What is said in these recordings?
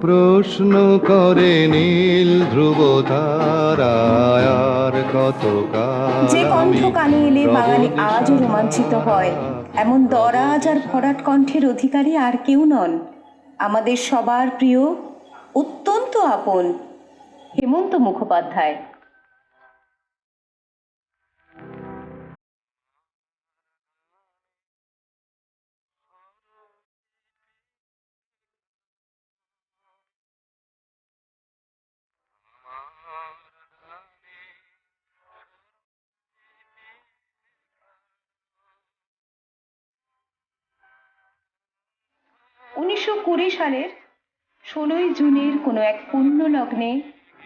প্রশ্ন করে নীল ধ্রুব তারার কত যে কণ্ঠ কানে এলে বাঙালি আজও রোমাঞ্চিত হয়, এমন দরাজ আর ভরাট কণ্ঠের অধিকারী আর কেউ নন। আমাদের সবার প্রিয়, অত্যন্ত আপন হেমন্ত মুখোপাধ্যায়। উনিশশো 1920 সালের 16ই জুনের কোনো এক পুণ্য লগ্নে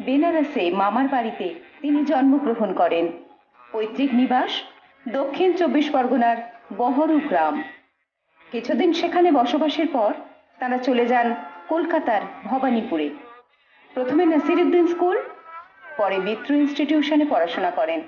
বেনারসে মামার বাড়িতে তিনি জন্মগ্রহণ করেন। পৈতৃক নিবাস দক্ষিণ 24 পরগনার বহরু গ্রাম। কিছুদিন সেখানে বসবাসের পর তারা চলে যান কলকাতার ভবানীপুরে। প্রথমে নাসিরউদ্দিন স্কুল, পরে মিত্র ইনস্টিটিউশনে পড়াশোনা করেন।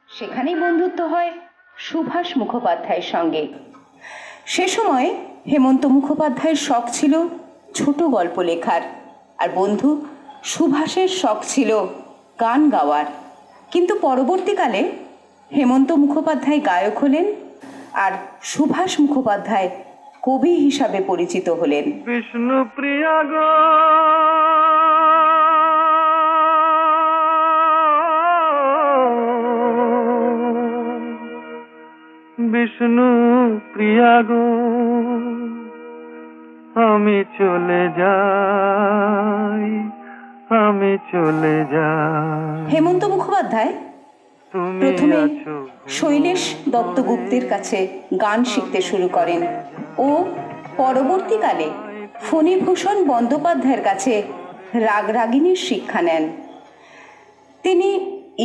সেখানেই বন্ধুত্ব হয় সুভাষ মুখোপাধ্যায়ের সঙ্গে। সে সময় হেমন্ত মুখোপাধ্যায়ের শখ ছিল ছোট গল্প লেখার, আর বন্ধু সুভাষের শখ ছিল গান গাওয়ার। কিন্তু পরবর্তীকালে হেমন্ত মুখোপাধ্যায় গায়ক হলেন আর সুভাষ মুখোপাধ্যায় কবি হিসাবে পরিচিত হলেন। বিষ্ণুপ্রিয়া গো বিষ্ণু প্রিয়া গো, আমি চলে যাই, আমি চলে যাই। হেমন্ত মুখোপাধ্যায় প্রথমে শৈলেশ দত্তগুপ্তের কাছে গান শিখতে শুরু করেন ও পরবর্তীকালে ফণীভূষণ বন্দ্যোপাধ্যায়ের কাছে রাগরাগিনীর শিক্ষা নেন। তিনি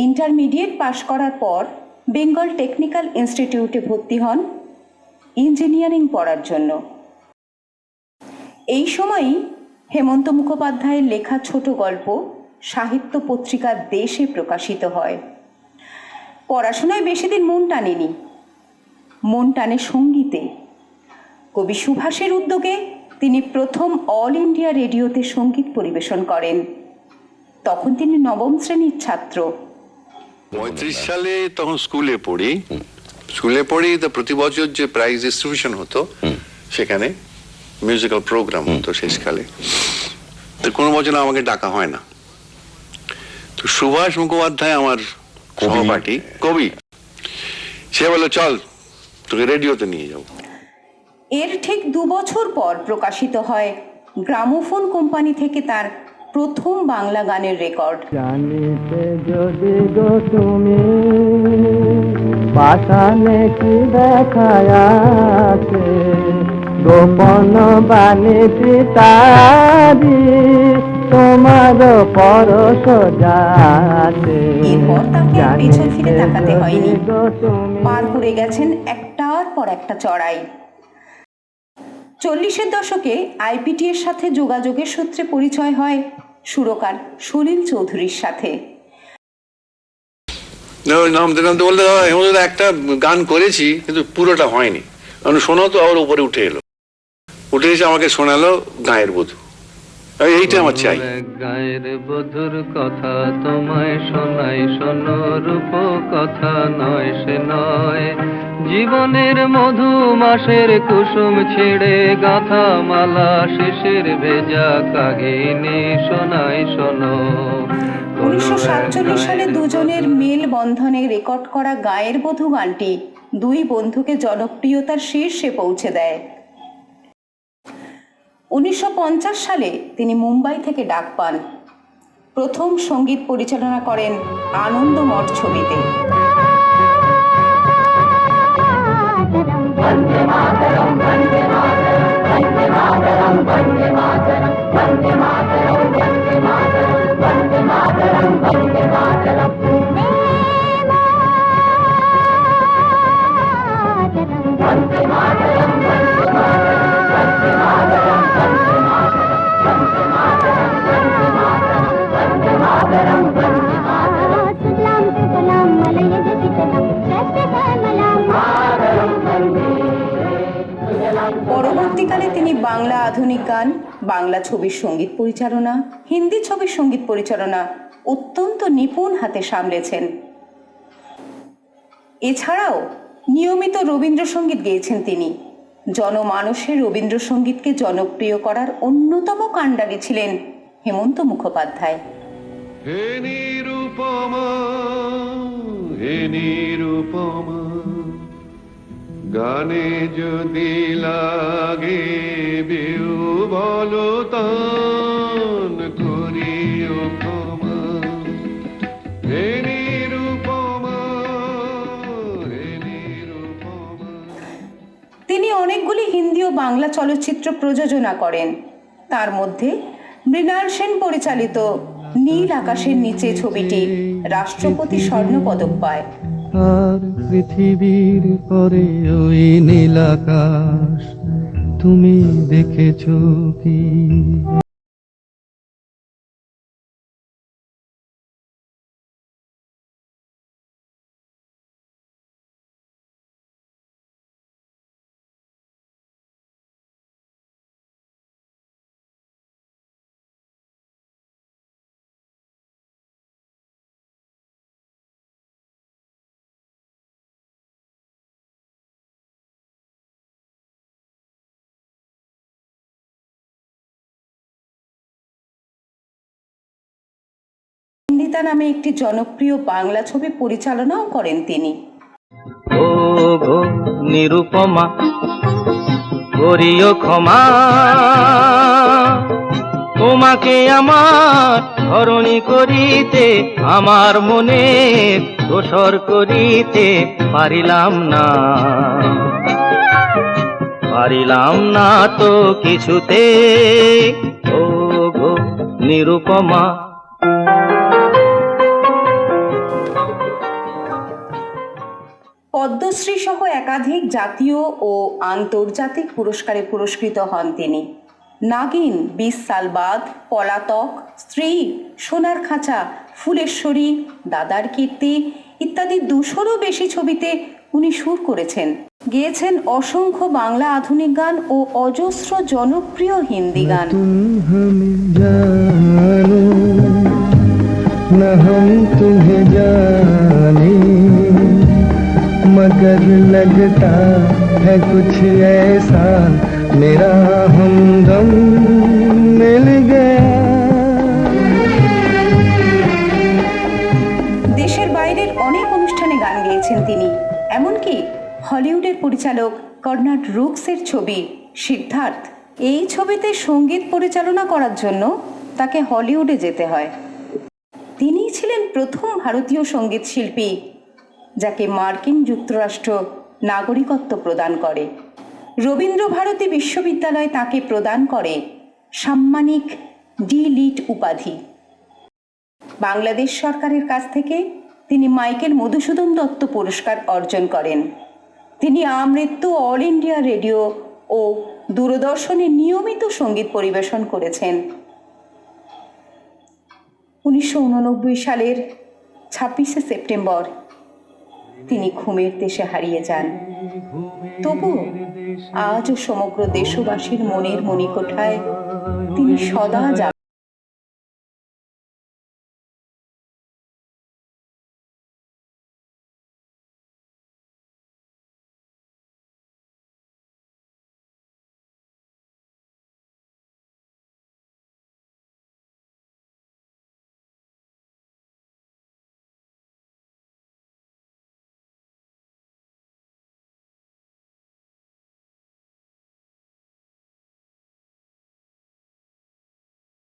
ইন্টারমিডিয়েট পাশ করার পর বেঙ্গল টেকনিক্যাল ইনস্টিটিউটে ভর্তি হন ইঞ্জিনিয়ারিং পড়ার জন্য। এই সময়ই হেমন্ত মুখোপাধ্যায়ের লেখা ছোট গল্প সাহিত্য পত্রিকা দেশে প্রকাশিত হয়। পড়াশোনায় বেশি দিন মন টানেনি, মন টানে সঙ্গীতে। কবি সুভাষের উদ্যোগে তিনি প্রথম অল ইন্ডিয়া রেডিওতে সঙ্গীত পরিবেশন করেন। তখন তিনি নবম শ্রেণীর ছাত্র। 35 সালে তখন স্কুলে পড়ি তো প্রতি বছর যে প্রাইজ ডিস্ট্রিবিউশন হতো সেখানে মিউজিক্যাল প্রোগ্রাম হতো শেষকালে। তো কোনো বছর আমাকে ডাকা হয় না। তো সুভাষ মুখোপাধ্যায় আমার সহপাঠী কবি, সে বলল চল তোকে রেডিওতে নিয়ে যাবো। এর ঠিক 2 বছর পর প্রকাশিত হয় গ্রামোফোন কোম্পানি থেকে তার প্রথম বাংলা গানের রেকর্ড। জানিতে যদি গো তুমি পাশানে কি দেখায়াছে, গোপন বাণী পিতারি তোমার পরশ যাতে। এরপর তাকে আর পেছন ফিরে তাকাতে হয়নি, পার করে গেছেন একটার পর একটা চড়াই। 40-এর দশকে আইপিটি এর সাথে যোগাযোগের সূত্রে পরিচয় হয় সুরকার সলিল চৌধুরীর সাথে। বলতে একটা গান করেছি কিন্তু পুরোটা হয়নি, শোনাও তো আবার উপরে উঠে এসে আমাকে শোনালো গায়ের বধূ। এইটা আমার চাই। গায়ের বধুর কথা তোমায় শোনাই, শোনো রূপ কথা নয় সে নয়, জীবনের মধু মাসের কুসুম ছেড়ে গাথা মালা শেষের ভেজা কাহিনী শোনাই শোনো। 1947 সালে দুজনের মেল বন্ধনে রেকর্ড করা গায়ের বধূ গানটি 2 বন্ধুকে জনপ্রিয়তার শীর্ষে পৌঁছে দেয়। 1950 সালে তিনি মুম্বাই থেকে ডাক পান। প্রথম সঙ্গীত পরিচালনা করেন আনন্দমঠ ছবিতে। वंदे मातरम वंदे मातरम वंदे मातरम वंदे मातरम वंदे मातरम वंदे मातरम वंदे मातरम वंदे मातरम वंदे मातरम वंदे मातरम वंदे मातरम वंदे मातरम वंदे मातरम वंदे मातरम বাংলা আধুনিক গান, বাংলা ছবির সঙ্গীত পরিচালনা, হিন্দি ছবির সঙ্গীত পরিচালনা অত্যন্ত নিপুণ হাতে সামলেছেন। এছাড়াও নিয়মিত রবীন্দ্রসঙ্গীত গেয়েছেন তিনি। জনমানসে রবীন্দ্রসঙ্গীতকে জনপ্রিয় করার অন্যতম কাণ্ডারি ছিলেন হেমন্ত মুখোপাধ্যায়। হে নিরুপমা, হে নিরুপমা, গানে যদি লাগে বিউ বলো তান করিও ক্ষমা। হে নিরুপমা, হে নিরুপমা। তিনি অনেকগুলি হিন্দি ও বাংলা চলচ্চিত্র প্রযোজনা করেন। তার মধ্যে মৃণাল সেন পরিচালিত নীল আকাশের নিচে ছবিটি রাষ্ট্রপতি স্বর্ণপদক পায়। আর পৃথিবীর পরে ওই নীল আকাশ তুমি দেখেছো কি? নিন্দিতা নামে একটি জনপ্রিয় বাংলা ছবি পরিচালনাও করেন তিনি। ও গো নিরুপমা, করিও ক্ষমা, তোমাকে আমার ধরণী করিতে আমার মনে দোসর করিতে পারিলাম না, পারিলাম না তো কিছুতে। ও গো নিরুপমা। পদ্মশ্রী সহ একাধিক জাতীয় ও আন্তর্জাতিক পুরস্কারে পুরস্কৃত হন তিনি। নাগিন, 20 সাল বাদ, পলাতক, স্ত্রী, সোনার খাঁচা, ফুলেশ্বরী, দাদার কীর্তি ইত্যাদি 200-রও বেশি ছবিতে উনি সুর করেছেন। গেয়েছেন অসংখ্য বাংলা আধুনিক গান ও অজস্র জনপ্রিয় হিন্দি গান। मगर लगता है कुछ ऐसा मेरा हमदम मिल गया। দেশের বাইরের অনেক অনুষ্ঠানে গান গেয়েছেন তিনি। এমনকি হলিউডের পরিচালক কর্নাড রুকসের ছবি সিদ্ধার্থ, এই ছবিতে সঙ্গীত পরিচালনা করার জন্য তাকে হলিউডে যেতে হয়। তিনিই ছিলেন প্রথম ভারতীয় সঙ্গীত শিল্পী যাকে মার্কিন যুক্তরাষ্ট্র নাগরিকত্ব প্রদান করে। রবীন্দ্রভারতী বিশ্ববিদ্যালয় তাকে প্রদান করে সাম্মানিক ডি.লিট উপাধি। বাংলাদেশ সরকারের কাছ থেকে তিনি মাইকেল মধুসূদন দত্ত পুরস্কার অর্জন করেন। তিনি আমৃত্যু অল ইন্ডিয়া রেডিও ও দূরদর্শনে নিয়মিত সঙ্গীত পরিবেশন করেছেন। 1989 সালের 26শে সেপ্টেম্বর তিনি ঘুমের দেশে হারিয়ে যান। তবু আজও সমগ্র দেশবাসীর মনের মণিকোঠায় তিনি সদা